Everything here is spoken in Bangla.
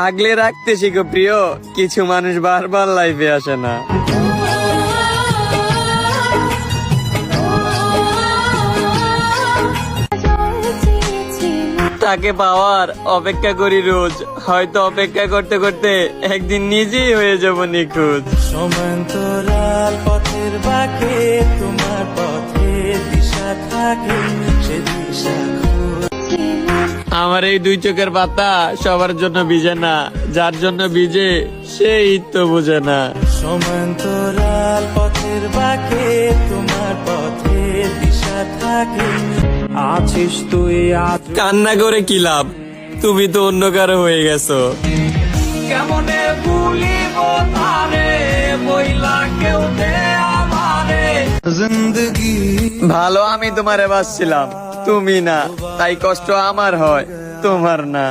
আগলে রাখতে শিখো প্রিয়, কিছু মানুষ বারবার লাইফে আসে না। তাকে পাওয়ার অপেক্ষা করি রোজ, হয়তো অপেক্ষা করতে করতে একদিন নিজেই হয়ে যাব নিখোঁজ। সমান্তরাল পথের বাঁকে তোমার পথে দিশা থাকে, সে দিশা আমার এই দুই চোখের পাতা সবার জন্য ভিজে না, যার জন্য ভিজে সেই তো বোঝে না। সমান্তরাল পথের বাঁকে তোমার পথে দিশা থাকে, আছিস তুই আজ। কান্না করে কি লাভ, তুমি তো অন্য কারো হয়ে গেছো। কেমনে ভুলিব তারে, বইলা কেউ দে আমারে জিন্দগি। ভালো আমি তোমারে বাসছিলাম, তুমি না, তাই কষ্ট আমার হয়, তোমার না।